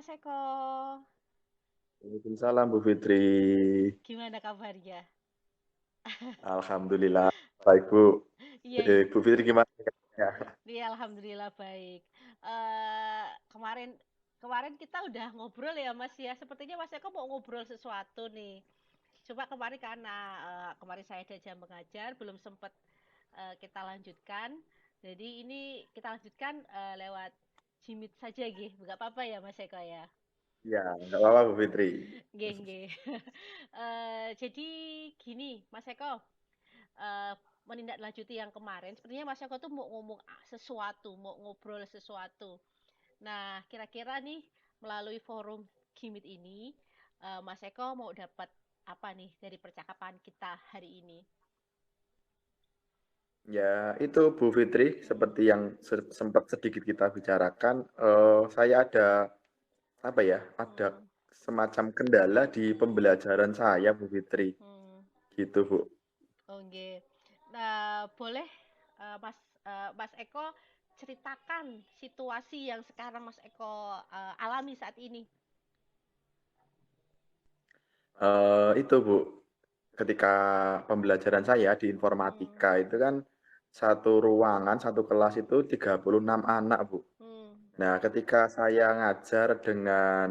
Mas Eko. Waalaikumsalam Bu Fitri. Gimana kabarnya? Alhamdulillah baik Bu. Iya, Bu Fitri gimana kabarnya? iya, alhamdulillah baik. Kemarin kemarin kita udah ngobrol ya Mas ya. Sepertinya Mas Eko mau ngobrol sesuatu nih. Coba kemarin karena kemarin saya ada jam mengajar, belum sempat kita lanjutkan. Jadi ini kita lanjutkan lewat Jimit saja gitu. Nggak apa-apa ya Mas Eko ya. Ya, nggak apa-apa Bu Fitri. Nggih, nggih. Jadi gini, Mas Eko. eh, Menindaklanjuti yang kemarin, sepertinya Mas Eko tuh mau ngomong sesuatu, mau ngobrol sesuatu. Nah, kira-kira nih melalui forum Gimit ini, Mas Eko mau dapat apa nih dari percakapan kita hari ini? Ya, itu Bu Fitri seperti yang sempat sedikit kita bicarakan, saya ada apa ya? Ada Hmm, semacam kendala di pembelajaran saya Bu Fitri. hmm, Gitu Bu. oke. Nah, boleh Mas Eko ceritakan situasi yang sekarang Mas Eko alami saat ini? Itu Bu, ketika pembelajaran saya di Hmm, informatika itu kan satu ruangan, satu kelas itu 36 anak Bu. hmm, Nah, ketika saya ngajar dengan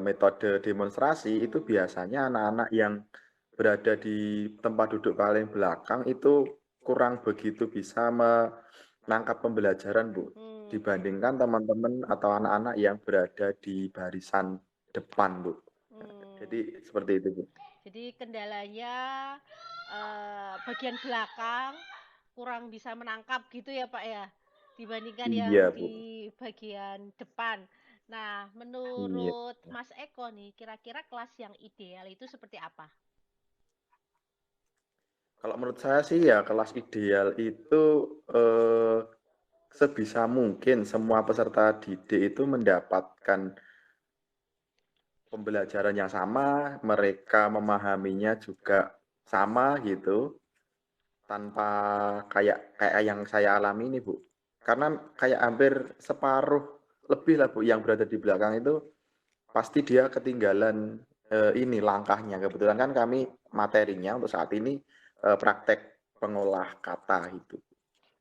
metode demonstrasi, itu hmm, biasanya anak-anak yang berada di tempat duduk paling belakang itu kurang begitu bisa menangkap pembelajaran, Bu, hmm, dibandingkan teman-teman atau anak-anak yang berada di barisan depan, Bu. hmm. Jadi seperti itu, Bu. Jadi kendalanya bagian belakang kurang bisa menangkap gitu ya Pak ya, dibandingkan yang Iya, Bu. di bagian depan. Nah, Iya. menurut Mas Eko nih, kira-kira kelas yang ideal itu seperti apa? Kalau menurut saya sih ya kelas ideal itu eh, sebisa mungkin semua peserta didik itu mendapatkan pembelajaran yang sama, mereka memahaminya juga sama gitu, tanpa kayak kayak yang saya alami ini, Bu. Karena kayak hampir separuh lebih lah, Bu, yang berada di belakang itu pasti dia ketinggalan ini langkahnya. Kebetulan kan kami materinya untuk saat ini praktek pengolah kata itu.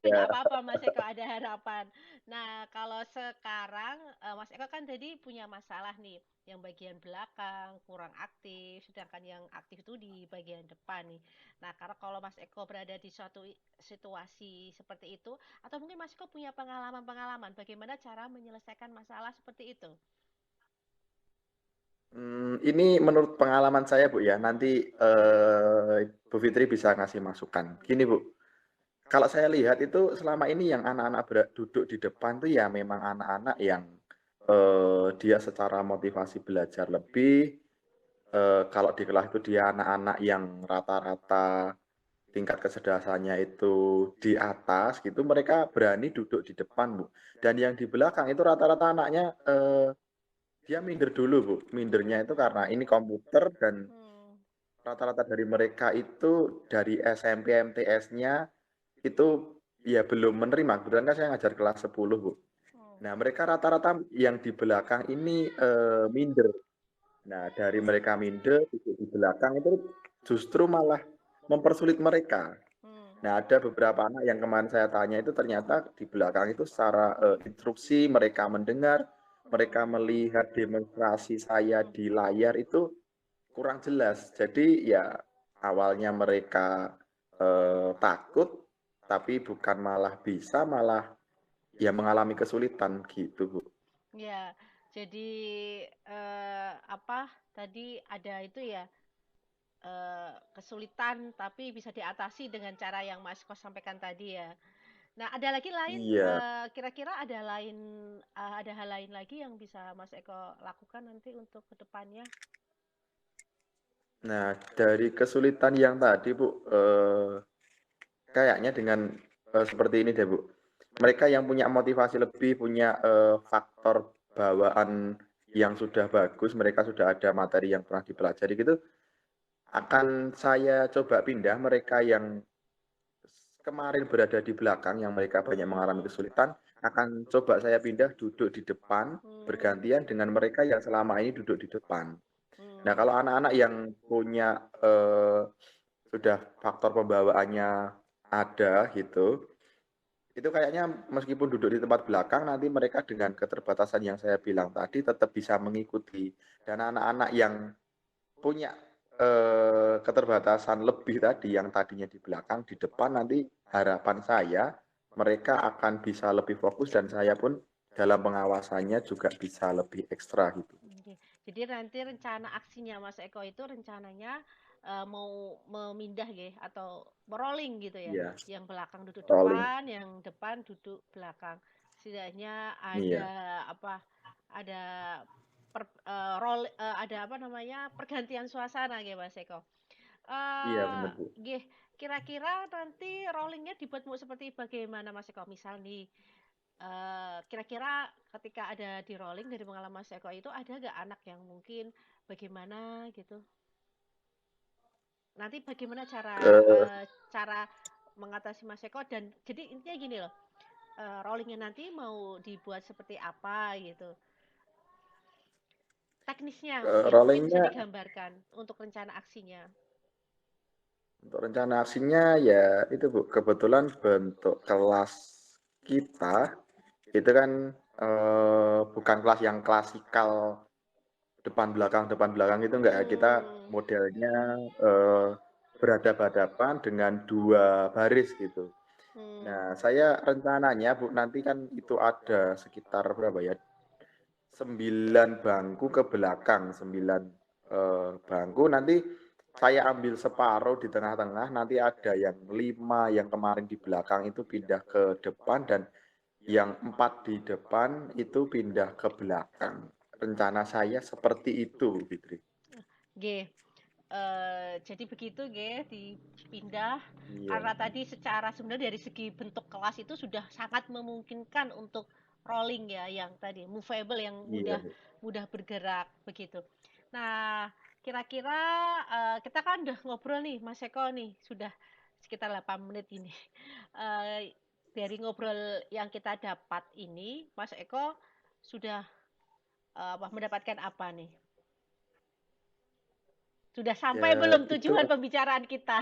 Tapi nggak Ya, apa-apa Mas Eko, ada harapan. Nah, kalau sekarang Mas Eko kan tadi punya masalah nih, yang bagian belakang kurang aktif, sedangkan yang aktif itu di bagian depan nih. Nah, karena kalau Mas Eko berada di suatu situasi seperti itu, atau mungkin Mas Eko punya pengalaman-pengalaman bagaimana cara menyelesaikan masalah seperti itu? Ini menurut pengalaman saya, Bu, ya. Nanti Bu Fitri bisa ngasih masukan. Gini, Bu. Kalau saya lihat itu selama ini yang anak-anak duduk di depan tuh ya memang anak-anak yang dia secara motivasi belajar lebih, kalau di kelas itu dia anak-anak yang rata-rata tingkat kecerdasannya itu di atas gitu, mereka berani duduk di depan, Bu. Dan yang di belakang itu rata-rata anaknya dia minder dulu, Bu. Mindernya itu karena ini komputer dan Hmm, rata-rata dari mereka itu dari SMP MTS-nya itu ya belum menerima, kebetulan kan saya ngajar kelas 10 Bu. hmm, Nah, mereka rata-rata yang di belakang ini, minder. Nah, dari mereka minder, di belakang itu justru malah mempersulit mereka. hmm, Nah, ada beberapa anak yang kemarin saya tanya itu ternyata di belakang itu secara, instruksi mereka mendengar, mereka hmm, melihat demonstrasi saya hmm. di layar itu kurang jelas. Jadi ya awalnya mereka, takut, tapi bukan malah bisa, malah ya mengalami kesulitan gitu, Bu. Ya, jadi apa tadi ada itu ya, kesulitan tapi bisa diatasi dengan cara yang Mas Kos sampaikan tadi ya. Nah, ada lagi lain, Iya. kira-kira ada hal lain lagi yang bisa Mas Eko lakukan nanti untuk kedepannya? Nah, dari kesulitan yang tadi, Bu, kayaknya dengan, seperti ini deh, Bu. Mereka yang punya motivasi lebih, punya, faktor bawaan yang sudah bagus, mereka sudah ada materi yang pernah dipelajari gitu, akan saya coba pindah mereka yang kemarin berada di belakang, yang mereka banyak mengalami Hmm, kesulitan, akan coba saya pindah duduk di depan, Hmm, bergantian dengan mereka yang selama ini duduk di depan. Nah, hmm, kalau anak-anak yang punya, sudah faktor pembawaannya ada gitu, itu kayaknya meskipun duduk di tempat belakang, nanti mereka dengan keterbatasan yang saya bilang tadi tetap bisa mengikuti. Dan anak-anak yang punya, keterbatasan lebih tadi, yang tadinya di belakang, di depan, nanti harapan saya mereka akan bisa lebih fokus dan saya pun dalam pengawasannya juga bisa lebih ekstra gitu. oke. Jadi nanti rencana aksinya Mas Eko itu rencananya mau memindah ya atau merolling gitu ya. Iya, Yang belakang duduk rolling. depan, yang depan duduk belakang. Setidaknya ada Iya, apa? Ada ada apa namanya? Pergantian suasana ya Mas Eko. iya bener, Bu. Nggih, kira-kira nanti rollingnya dibuat mau seperti bagaimana Mas Eko? Misal nih, kira-kira ketika ada di rolling dari pengalaman Mas Eko itu ada nggak anak yang mungkin bagaimana gitu? Nanti bagaimana Eee, cara mengatasi Mas Eko dan jadi intinya gini loh, rollingnya nanti mau dibuat seperti apa gitu? Teknisnya mungkin bisa rollingnya digambarkan untuk rencana aksinya. untuk rencana aksinya ya itu, Bu, kebetulan bentuk kelas kita itu kan, bukan kelas yang klasikal depan belakang itu enggak, kita Hmm, modelnya, berhadapan-hadapan dengan 2 baris gitu. hmm, Nah, saya rencananya, Bu, nanti kan itu ada sekitar berapa ya, 9 bangku ke belakang, 9, bangku, nanti saya ambil separuh di tengah-tengah, nanti ada yang 5 yang kemarin di belakang itu pindah ke depan dan yang 4 di depan itu pindah ke belakang. Rencana saya seperti itu, Fitri. G. Jadi begitu G, dipindah Iya, karena tadi secara sebenarnya dari segi bentuk kelas itu sudah sangat memungkinkan untuk rolling ya, yang tadi movable yang iya, mudah Bu. mudah bergerak begitu. Nah, kira-kira kita kan udah ngobrol nih Mas Eko nih, sudah sekitar 8 menit ini. Eh, dari ngobrol yang kita dapat ini, Mas Eko sudah mendapatkan apa nih? Sudah sampai Ya belum itu tujuan pembicaraan kita?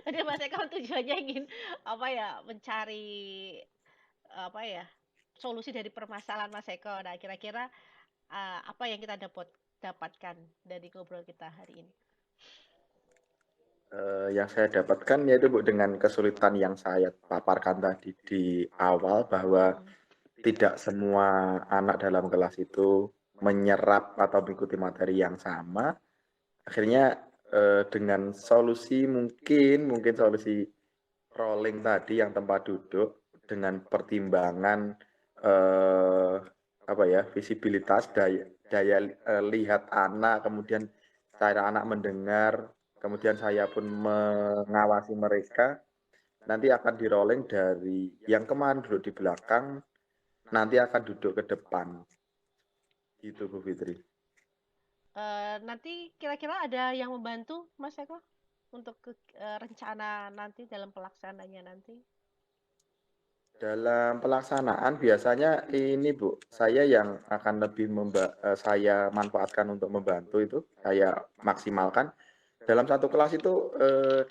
Tadi Mas Eko tujuannya ingin apa ya, mencari apa ya, solusi dari permasalahan Mas Eko. Nah, kira-kira apa yang kita dapatkan dari ngobrol kita hari ini? yang saya dapatkan yaitu, Bu, dengan kesulitan yang saya paparkan tadi di awal bahwa Hmm. tidak semua anak dalam kelas itu menyerap atau mengikuti materi yang sama. Akhirnya, dengan solusi mungkin solusi rolling tadi yang tempat duduk dengan pertimbangan, eee, apa ya, visibilitas, daya daya, lihat anak, kemudian cara anak mendengar, kemudian saya pun mengawasi mereka, nanti akan di-rolling dari yang kemarin duduk di belakang, nanti akan duduk ke depan, gitu Bu Fitri. Nanti kira-kira ada yang membantu Mas Eko untuk rencana nanti dalam pelaksananya nanti? Dalam pelaksanaan biasanya ini Bu, saya yang akan lebih saya manfaatkan untuk membantu itu, saya maksimalkan. Dalam satu kelas itu,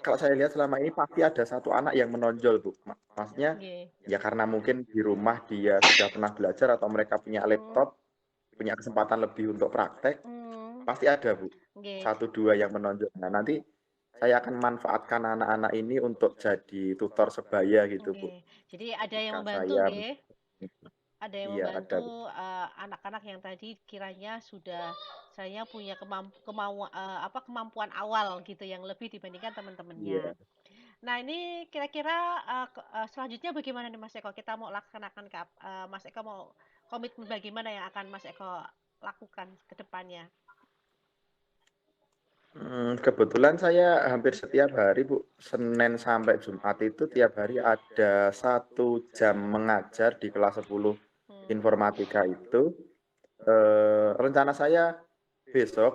kalau saya lihat selama ini pasti ada satu anak yang menonjol Bu, maksudnya, Nggih. ya karena mungkin di rumah dia sudah pernah belajar atau mereka punya Hmm. laptop, punya kesempatan lebih untuk praktek, Hmm. pasti ada Bu, Nggih. satu 2 yang menonjol. Nah nanti saya akan manfaatkan anak-anak ini untuk jadi tutor sebaya gitu Bu, Nggih. Jadi ada yang ketika membantu saya nggih? Ada yang iya ada Bu. membantu anak-anak yang tadi kiranya sudah saya punya kemampuan awal gitu yang lebih dibandingkan teman-temannya. Iya, Nah, ini kira-kira selanjutnya bagaimana nih Mas Eko? Kita mau laksanakan Mas Eko mau komitmen bagaimana yang akan Mas Eko lakukan ke depannya? kebetulan saya hampir setiap hari Bu, Senin sampai Jumat itu tiap hari ada 1 jam mengajar di kelas 10 Hmm. informatika itu, rencana saya besok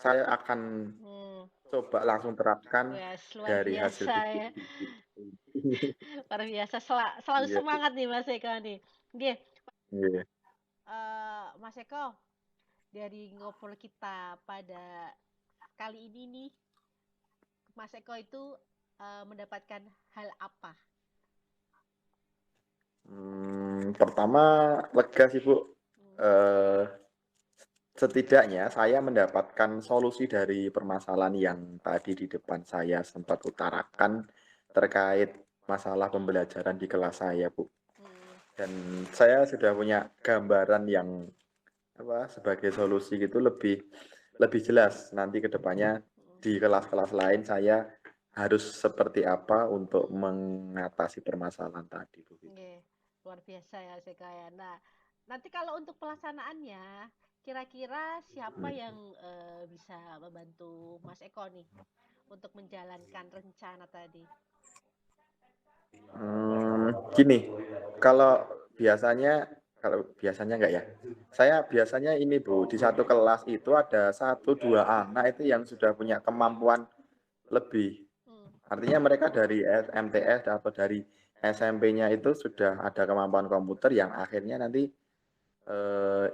saya akan Hmm. coba langsung terapkan Wes, luar dari hasil biasa ya. diskusi. Luar biasa, selalu Iya, Bu. semangat nih Mas Eko nih. Nggih, Iya. Mas Eko, dari ngobrol kita pada kali ini nih, Mas Eko itu mendapatkan hal apa? Pertama lega sih, Bu. Hmm, Eh, Setidaknya saya mendapatkan solusi dari permasalahan yang tadi di depan saya sempat utarakan terkait masalah pembelajaran di kelas saya, Bu. hmm, Dan saya sudah punya gambaran yang sebagai solusi gitu lebih lebih jelas nanti ke depannya hmm, di kelas-kelas lain saya harus seperti apa untuk hmm. mengatasi permasalahan tadi, Bu Fitri. Nggih, luar biasa ya Mas Eko ya. Nah, nanti kalau untuk pelaksanaannya, kira-kira siapa yang bisa membantu Mas Eko nih untuk menjalankan rencana tadi? Gini, kalau kalau biasanya enggak ya. Saya biasanya ini Bu, di satu kelas itu ada satu dua anak itu yang sudah punya kemampuan lebih. Hmm, Artinya mereka dari MTS atau dari SMP-nya itu sudah ada kemampuan komputer yang akhirnya nanti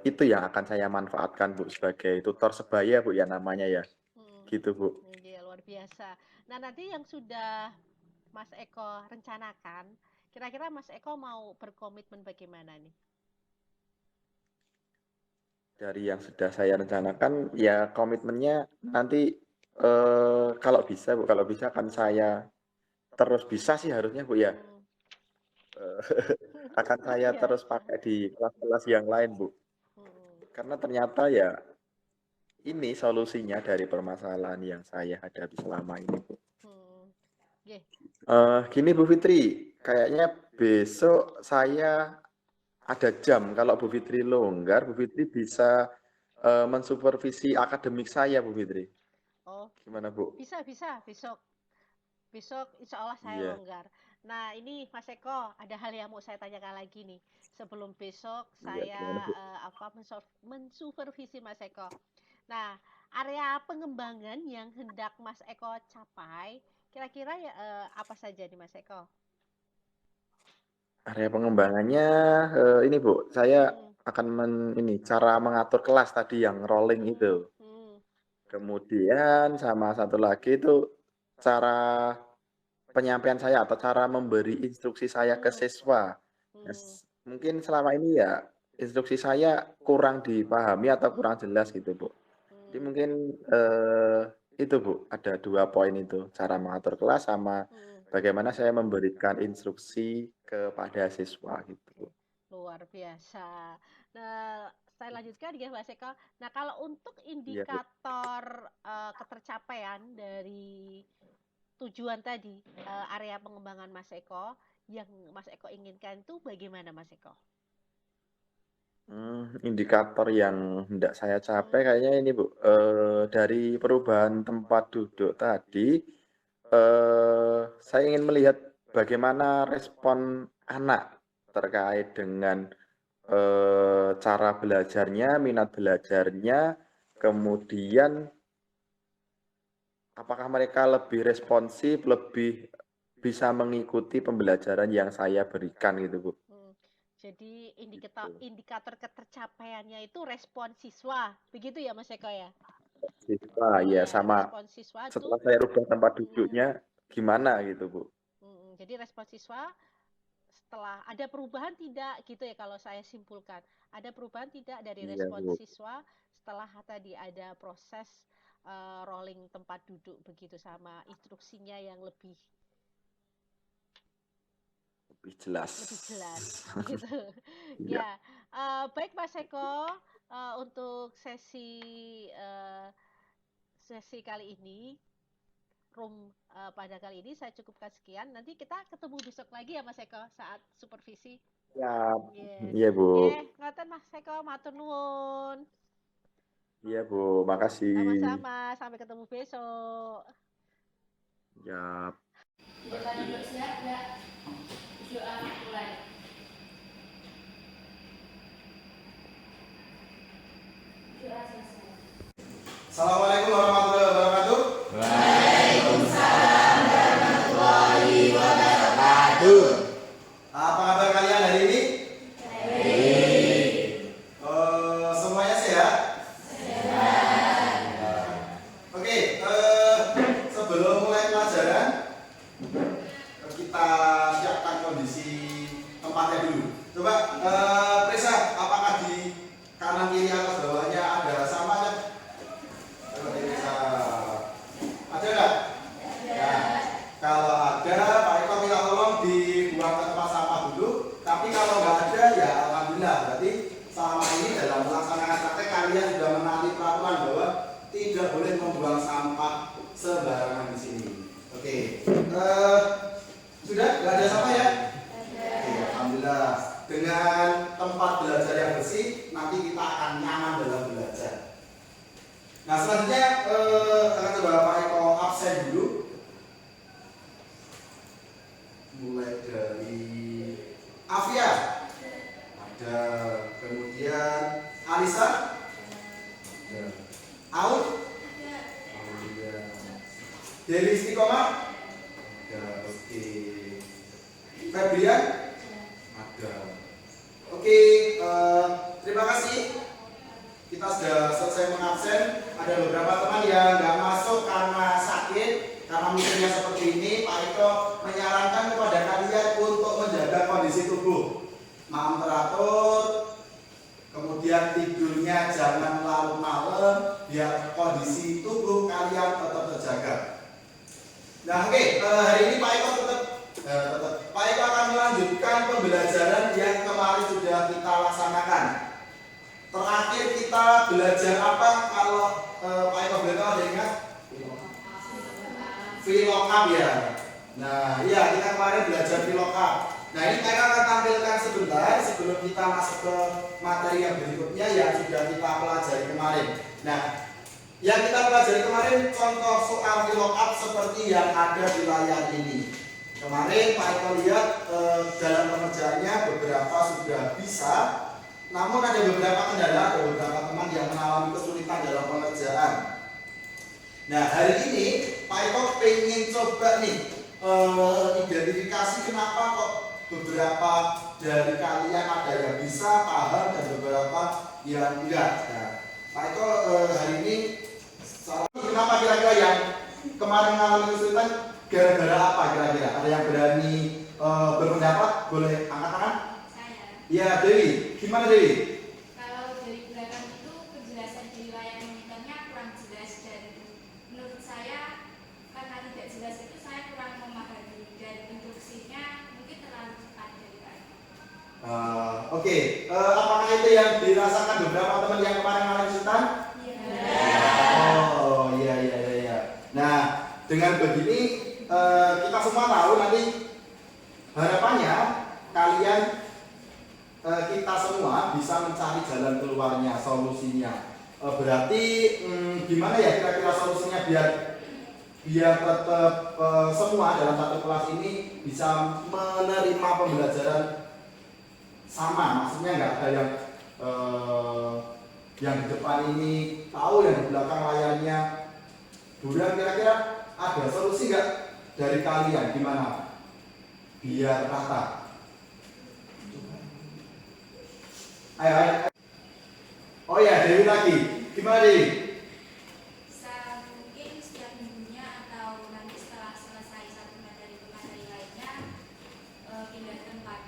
itu yang akan saya manfaatkan Bu sebagai tutor sebaya Bu ya namanya ya. hmm. Gitu Bu. Nggih, luar biasa. Nah, nanti yang sudah Mas Eko rencanakan, kira-kira Mas Eko mau berkomitmen bagaimana nih? Dari yang sudah saya rencanakan ya komitmennya nanti kalau bisa Bu, kalau bisa kan saya terus bisa sih harusnya Bu ya. Hmm. Eh, Akan Luar saya terus biasa. pakai di kelas-kelas yang lain Bu. Hmm, Karena ternyata ya ini solusinya dari permasalahan yang saya hadapi selama ini Bu. hmm. Nggih. Gini Bu Fitri, kayaknya besok saya ada jam. Kalau Bu Fitri longgar, Bu Fitri bisa mensupervisi akademik saya Bu Fitri. Oh, Gimana Bu? bisa, bisa. Besok. Besok insya Allah saya Iya, longgar. Nah, ini Mas Eko, ada hal yang mau saya tanyakan lagi nih. Sebelum besok iya gimana saya Bu? mensupervisi Mas Eko. Nah, area pengembangan yang hendak Mas Eko capai, kira-kira ya apa saja nih Mas Eko? Area pengembangannya ini Bu, saya Hmm, akan ini cara mengatur kelas tadi yang rolling itu. hmm, hmm, Kemudian sama satu lagi itu cara penyampaian saya atau cara memberi instruksi saya ke hmm, siswa. hmm, Mungkin selama ini ya instruksi saya kurang dipahami atau kurang jelas gitu Bu. Jadi hmm, mungkin itu Bu, ada 2 poin itu, cara mengatur kelas sama hmm. bagaimana saya memberikan instruksi kepada siswa gitu Bu. Oke, luar biasa. Nah, saya lanjutkan ya Mas Eko. Nah, kalau untuk Iya Bu. indikator ketercapaian dari tujuan tadi, area pengembangan Mas Eko, yang Mas Eko inginkan itu bagaimana Mas Eko? Indikator yang hendak saya capai Hmm, kayaknya ini Bu, dari perubahan tempat duduk tadi, saya ingin melihat bagaimana respon anak terkait dengan, cara belajarnya, minat belajarnya, kemudian apakah mereka lebih responsif, lebih bisa mengikuti pembelajaran yang saya berikan gitu Bu, hmm. Jadi indikator gitu. indikator ketercapaiannya itu respon siswa, begitu ya Mas Eko ya? Siswa ya Iya, sama respon siswa tuh. setelah saya rubah tempat Hmm, duduknya gimana gitu Bu. jadi respon siswa setelah ada perubahan tidak gitu ya kalau saya simpulkan. Ada perubahan tidak dari Iya respon Bu, siswa setelah tadi ada proses rolling tempat duduk begitu sama instruksinya yang lebih jelas. lebih jelas gitu. Iya. Ya, baik Mas Eko, untuk sesi kali ini pada kali ini saya cukupkan sekian. Nanti kita ketemu besok lagi ya Mas Eko saat supervisi. Siap. Nggih. Iya Bu. Nggih, ngoten Mas Eko, matur nuwun. Iya Bu, makasih. Sama-sama, sampai ketemu besok. Ya. Udah pada bersiap ya? Doa mulai. Doa selesai. Assalamualaikum warahmatullahi wabarakatuh. sudah melaksanakan praktek, kalian sudah menaati peraturan bahwa tidak boleh membuang sampah sembarangan di sini. Oke, sudah nggak ada sampah ya? Oke, alhamdulillah. Dengan tempat belajar yang bersih, nanti kita akan nyaman dalam belajar. Nah, selanjutnya akan coba Pak Eko absen dulu. Mulai dari Afia ada, kemudian Alisa ada, Aun ada, Dewi Istiqomah ada, oke, Febrian ada. Oke, terima kasih. Kita sudah selesai mengabsen. Ada beberapa teman yang nggak masuk karena sakit, karena musimnya seperti ini. Pak Eko menyarankan kepada kalian untuk menjaga kondisi tubuh, makan teratur, kemudian tidurnya jangan larut malam, biar kondisi tubuh kalian tetap terjaga. Nah, oke, hari ini Pak Eko Pak Eko akan melanjutkan pembelajaran yang kemarin sudah kita laksanakan. Terakhir kita belajar apa? Kalau Pak Eko boleh tahu, ada ingat? VLOOKUP ya. Nah, iya, kita kemarin belajar VLOOKUP. Nah, ini Pak Eko akan tampilkan sebentar sebelum kita masuk ke materi yang berikutnya yang sudah kita pelajari kemarin. Nah, yang kita pelajari kemarin contoh soal VLOOKUP seperti yang ada di layar ini. Kemarin Pak Eko lihat dalam pengerjaannya beberapa sudah bisa, namun ada beberapa kendala, ada beberapa teman yang mengalami kesulitan dalam pengerjaan. Nah, hari ini Pak Eko pengen coba nih identifikasi kenapa kok beberapa dari kalian ada yang bisa paham dan beberapa yang enggak. Nah, Pak Eko hari ini kenapa kira-kira yang kemarin mengalami kesulitan gara-gara apa kira-kira? Ada yang berani berpendapat? Boleh angkat tangan? Saya. Ya, Dewi. Gimana Dewi? Kalau dari belakang itu penjelasan di layar monitornya kurang jelas, dan menurut saya karena tidak jelas itu saya kurang memahami, dan instruksinya mungkin terlalu cepat dari Pak. Oke. Apakah itu yang dirasakan beberapa teman yang kemarin mengalami kesulitan? Oh, iya. Nah, dengan begini kita semua tahu nanti harapannya kalian kita semua bisa mencari jalan keluarnya, solusinya. Berarti gimana ya kira-kira solusinya biar tetap semua dalam satu kelas ini bisa menerima pembelajaran sama, maksudnya nggak ada yang di depan ini tahu, yang di belakang layarnya buram. Kira-kira ada solusi nggak dari kalian gimana biar rata? Ayo. Oh ya, Dewi lagi. Gimana Dewi? Bisa mungkin setiap minggunya atau nanti setelah selesai satu materi ke materi lainnya pindah tempat,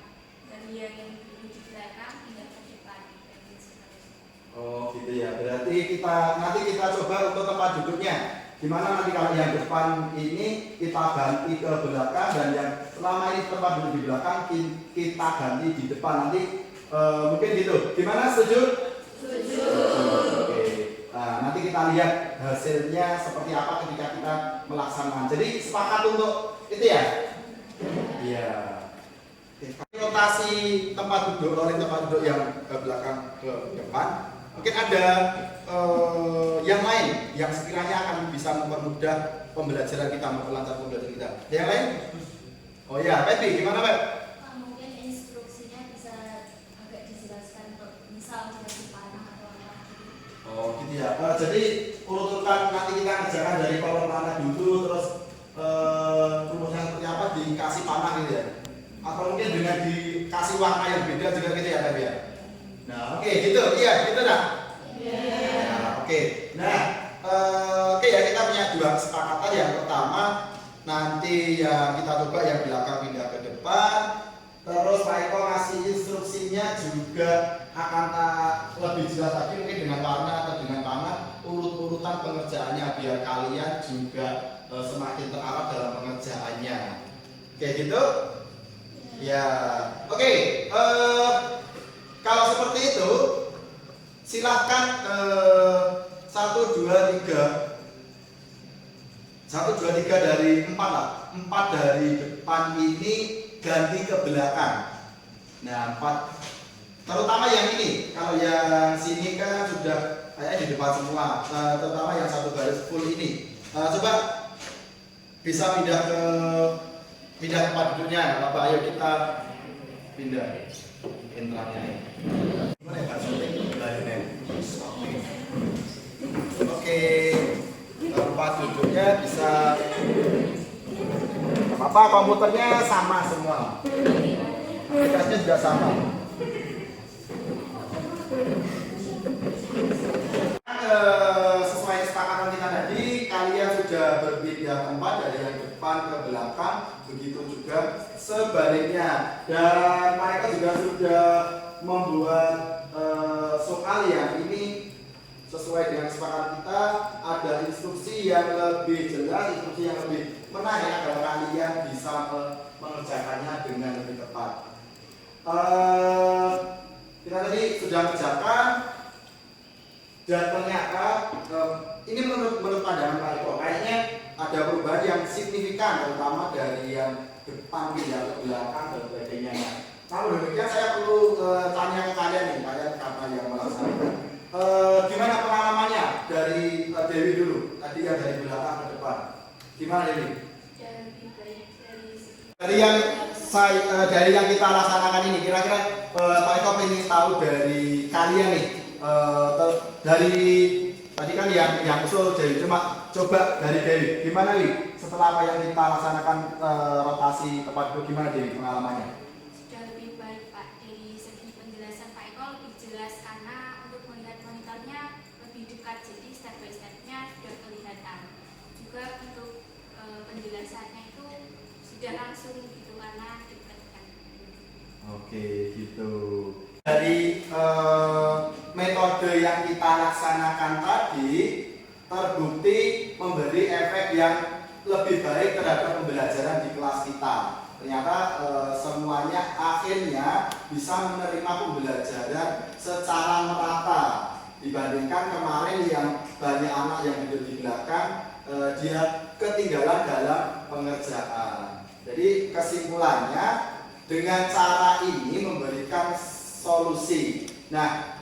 dari yang duduk di belakang pindah ke depan, dan seterusnya. Oh gitu ya. Berarti nanti kita coba untuk tempat duduknya. Gimana nanti kalau yang depan ini kita ganti ke belakang, dan yang selama ini tempat duduk di belakang kita ganti di depan nanti. Mungkin gitu. Gimana, setuju? Setuju. Oke. Nah, nanti kita lihat hasilnya seperti apa ketika kita melaksanakan. Jadi sepakat untuk itu ya? Iya. Rotasi tempat duduk oleh tempat duduk yang ke belakang ke depan. Mungkin ada yang lain yang sekiranya akan bisa mempermudah pembelajaran kita, memperlancar pembelajaran kita. Yang lain? Oh ya, Pepi, gimana Pep? Mungkin instruksinya bisa agak dijelaskan, misal dikasih panah atau apa. Oh gitu ya. Jadi urutan nanti kita kerjakan dari kolom mana dulu, terus rumusnya seperti apa, dikasih panah gitu ya. Atau mungkin dengan dikasih warna yang beda juga gitu ya Pepi ya. Nah, oke, gitu. Iya, gitu dah. Nah, oke. Nah, oke ya, kita punya dua kesepakatan. Yang pertama, nanti ya kita coba yang belakang pindah ke depan. Terus Pak Eko ngasih instruksinya juga akan lebih jelas lagi, mungkin dengan warna atau dengan tanah, urut-urutan pengerjaannya biar kalian juga semakin terarah dalam pengerjaannya. Oke, gitu. Ya, oke. Kalau seperti itu, Silahkan 1, 2, 3 dari 4 lah. 4 dari depan ini ganti ke belakang. Nah 4, terutama yang ini. Kalau yang sini kan sudah kayaknya di depan semua. Terutama yang 1 garis full ini. Coba bisa pindah tempat duduknya. Bapak, ayo kita pindah intranya. Gimana ya, oke, tempat duduknya bisa apa, komputernya sama semua, aplikasinya juga sama. Sesuai kesepakatan kita tadi, kalian sudah berpindah tempat dari yang depan ke belakang, begitu juga sebaliknya, dan mereka juga sudah membuat soal yang ini sesuai dengan kesepakatan kita. Ada instruksi yang lebih jelas, instruksi yang lebih menarik agar kalian bisa mengerjakannya dengan lebih tepat. Kita tadi sudah mengerjakan dan ternyata ini menurut pandangan Pak Eko kayaknya ada perubahan yang signifikan, terutama dari yang depan pindah ke belakang dan sebagainya. Namun demikian saya perlu tanya ke kalian nih, kalian karena yang melaksanakan. Gimana pengalamannya dari Dewi dulu, tadi yang dari belakang ke depan. Gimana Dewi? Dari yang kita laksanakan ini, kira-kira Pak Eko ingin tahu dari kalian nih, dari tadi kan yang usul Dewi, cuma coba dari Dewi, gimana Dewi? Setelah apa yang kita laksanakan rotasi tempat duduk, gimana Dewi pengalamannya? Sudah lebih baik Pak, dari segi penjelasan Pak Eko lebih jelas karena untuk melihat monitornya lebih dekat, jadi step by stepnya sudah kelihatan. Juga untuk penjelasannya itu sudah langsung gitu karena dekat kan. Oke, gitu. Dari metode yang kita laksanakan tadi terbukti memberi efek yang lebih baik terhadap pembelajaran di kelas kita. Ternyata semuanya akhirnya bisa menerima pembelajaran secara merata dibandingkan kemarin yang banyak anak yang duduk di belakang, dia ketinggalan dalam pengerjaan. Jadi kesimpulannya, dengan cara ini memberikan solusi. Nah,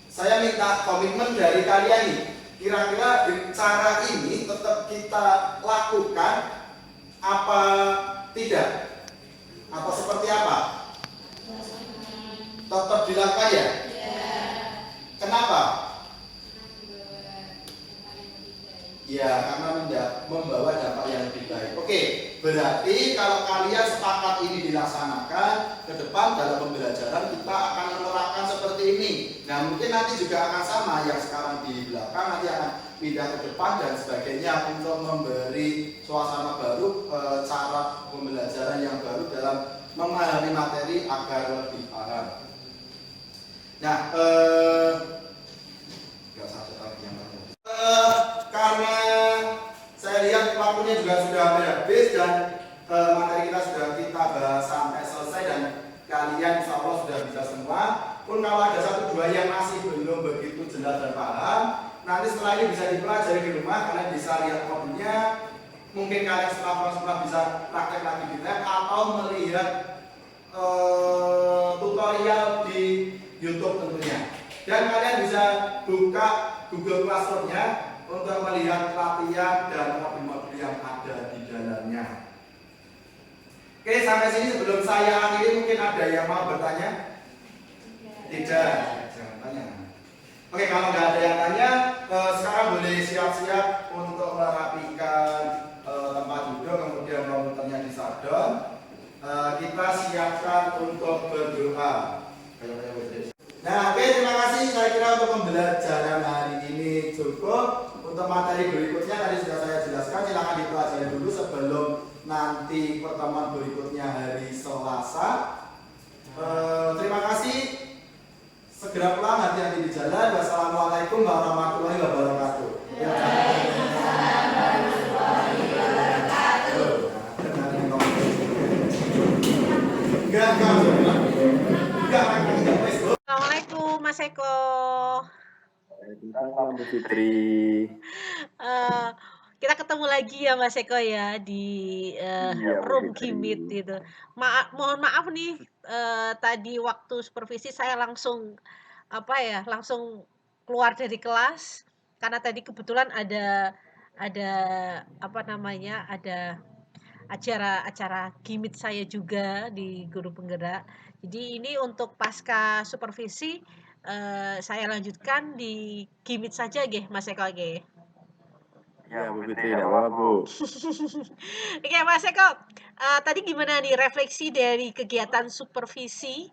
saya minta komitmen dari kalian nih. Kira-kira cara ini tetap kita lakukan apa tidak? Atau seperti apa? Tetap dilakukan ya? Kenapa? Ya, karena membawa dampak yang lebih baik. Oke, berarti kalau kalian sepakat ini dilaksanakan, ke depan dalam pembelajaran kita akan menerapkan seperti ini. Nah, mungkin nanti juga akan sama, yang sekarang di belakang nanti akan pindah ke depan dan sebagainya untuk memberi suasana baru, cara pembelajaran yang baru dalam memahami materi agar lebih paham. Nah, karena saya lihat waktunya juga sudah hampir habis dan materi kita sudah kita bahas sampai selesai dan kalian insya Allah sudah bisa semua. Pun kalau ada 1-2 yang masih belum begitu jelas dan paham, nanti setelah ini bisa dipelajari di rumah, kalian bisa lihat modulnya. Mungkin kalian setelah bisa praktek lagi di lab atau melihat tutorial di YouTube tentunya. Dan kalian bisa buka Google Classroom-nya untuk melihat latihan dan modul-modul yang ada di dalamnya. Oke, sampai sini sebelum saya akhiri mungkin ada yang mau bertanya? Tidak, jangan tanya. Oke, kalau nggak ada yang tanya, sekarang boleh siap-siap untuk merapikan tempat duduk, kemudian komputernya di shutdown. Kita siapkan untuk berdoa. Nah, oke, terima kasih. Saya kira untuk pembelajaran hari ini cukup. Untuk materi berikutnya tadi sudah saya jelaskan, silakan dipelajari dulu sebelum nanti pertemuan berikutnya hari Selasa. Terima kasih. Segera pulang, hati-hati di jalan. Wassalamualaikum warahmatullahi wabarakatuh. Assalamualaikum. Mas Eko. Waalaikumsalam Bu Fitri. Eh, kita ketemu lagi ya Mas Eko ya di Iya Bu room Fitri. Gimit gitu. Mohon maaf nih tadi waktu supervisi saya langsung langsung keluar dari kelas karena tadi kebetulan ada acara Gimit saya juga di Guru Penggerak. Jadi ini untuk pasca supervisi saya lanjutkan di Gimit saja Mas Eko nggih. Iya Bu Fitri, tidak apa-apa Bu. Oke Mas Eko, tadi gimana nih refleksi dari kegiatan supervisi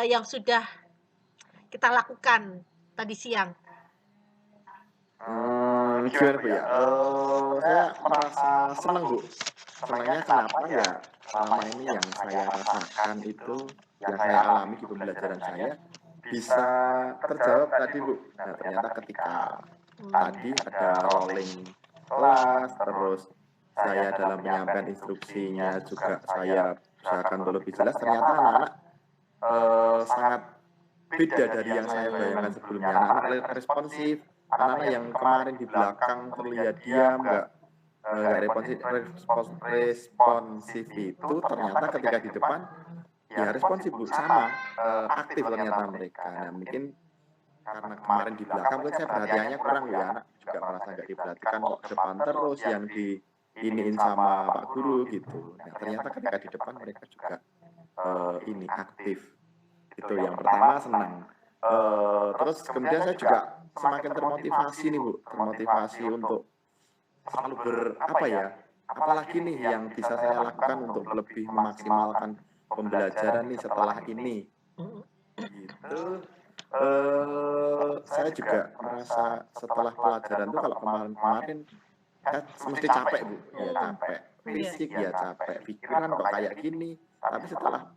yang sudah kita lakukan tadi siang? Gimana Bu ya? Saya merasa senang Bu. Senangnya kenapa ya? Selama ini yang saya rasakan itu, yang saya alami di pembelajaran saya, bisa terjawab tadi Bu. Nah ternyata ketika tadi ada rolling kelas, terus saya dalam penyampaian instruksinya juga saya usahakan untuk lebih jelas, ternyata anak-anak sangat beda dari yang saya bayangkan sebelumnya. Anak-anak responsif, anak-anak yang kemarin di belakang terlihat diam, nggak responsif itu ternyata ketika di depan ya responsif Bu, sama aktif ternyata mereka. Nah mungkin karena kemarin di belakang kan saya perhatiannya kurang ya, anak juga merasa nggak diperhatikan kok ke depan terus yang diiniin sama Pak Guru gitu. Nah ternyata ketika di depan mereka juga ini aktif. Itu yang pertama senang. Terus kemudian saya juga semakin termotivasi nih Bu, termotivasi untuk selalu apalagi nih yang bisa saya lakukan untuk lebih memaksimalkan pembelajaran nih setelah ini. Gitu. Saya juga merasa setelah pelajaran itu kalau kemarin-kemarin mesti capek Bu, ya capek fisik ya capek, pikiran kok kayak gini, tapi setelah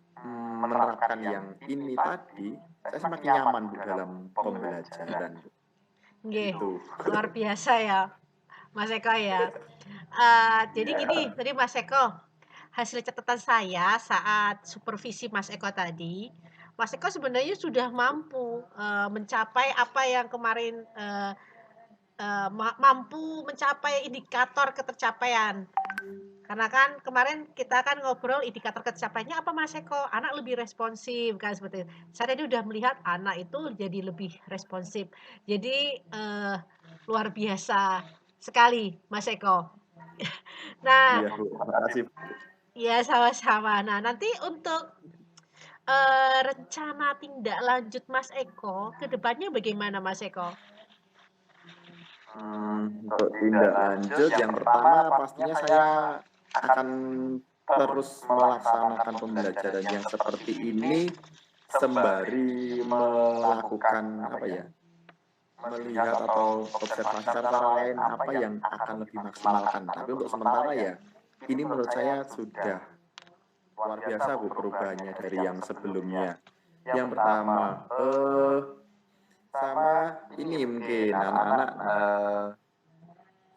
menerapkan yang ini tadi, saya semakin nyaman Bu dalam pembelajaran Bu. Gitu. Luar biasa ya Mas Eko ya. Jadi gini, tadi Mas Eko, hasil catatan saya saat supervisi Mas Eko tadi, Mas Eko sebenarnya sudah mampu mencapai apa yang kemarin mampu mencapai indikator ketercapaian. Karena kan kemarin kita kan ngobrol indikator ketercapaiannya apa Mas Eko? Anak lebih responsif kan seperti itu. Saya tadi udah melihat anak itu jadi lebih responsif. Jadi luar biasa sekali Mas Eko. Nah, Iya Bu, terima kasih. ya sama-sama. Nah nanti untuk rencana tindak lanjut Mas Eko ke depannya bagaimana Mas Eko? Untuk tindak lanjut yang pertama pastinya saya akan terus melaksanakan pembelajaran yang seperti ini sembari melakukan melihat atau observasi cara lain apa yang akan lebih maksimalkan. Tapi untuk sementara ya ini menurut saya sudah luar biasa Bu perubahannya dari yang sebelumnya. Yang pertama sama ini mungkin anak-anak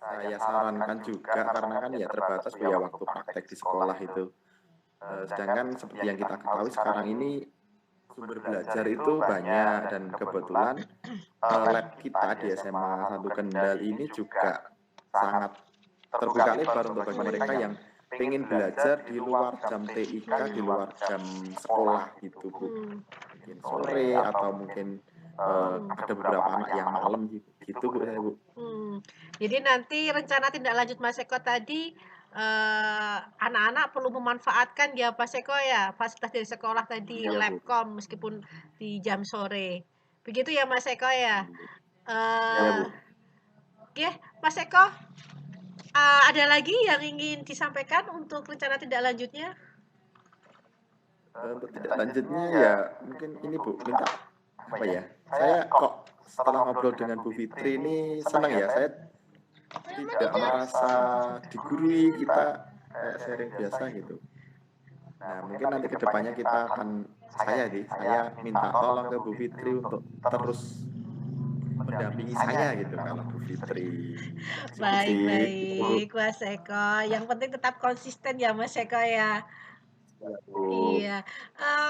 saya sarankan juga karena kan ya terbatas Bu ya waktu praktek di sekolah itu. Sedangkan seperti yang kita ketahui sekarang ini sumber belajar itu banyak dan kebetulan lab kita di SMA 1 Kendal ini juga sangat terbuka lebar untuk bagi mereka yang pengen belajar di luar jam TIK, di luar jam sekolah gitu Bu. Mungkin sore atau mungkin ada beberapa anak yang malam gitu Bu saya Bu. Jadi nanti rencana tindak lanjut Mas Eko tadi anak-anak perlu memanfaatkan ya Mas Eko ya fasilitas dari sekolah tadi, Iya, Bu. labcom meskipun di jam sore. Begitu ya Mas Eko ya. Iya Bu. Oke, Mas Eko, ada lagi yang ingin disampaikan untuk rencana tindak lanjutnya? Untuk tindak lanjutnya ya mungkin ini Bu, minta apa ya? Saya kok setelah ngobrol dengan Bu Fitri ini senang ya, saya tidak merasa digurui, kita kayak sharing biasa gitu. Nah mungkin nanti kedepannya kita akan saya minta tolong ke Bu Fitri untuk terus mendampingi saya gitu kalau Bu Fitri. Baik Mas Eko. Yang penting tetap konsisten ya Mas Eko ya. Bu. Iya,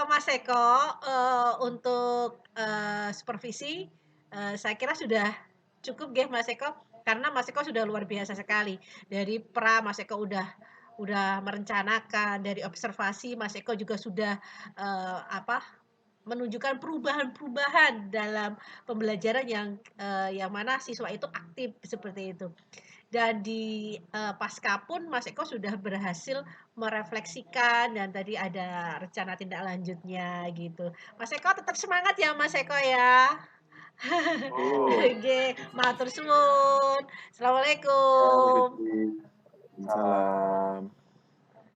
Mas Eko, untuk, supervisi, saya kira sudah cukup nggih Mas Eko, karena Mas Eko sudah luar biasa sekali. Dari Mas Eko udah merencanakan, dari observasi Mas Eko juga sudah, menunjukkan perubahan-perubahan dalam pembelajaran yang mana siswa itu aktif, seperti itu. Dan di pasca pun Mas Eko sudah berhasil merefleksikan dan tadi ada rencana tindak lanjutnya gitu. Mas Eko tetap semangat ya Mas Eko ya. Bu. Oke, matur suwun. Ya, Bu Assalamualaikum. Fitri. Salam.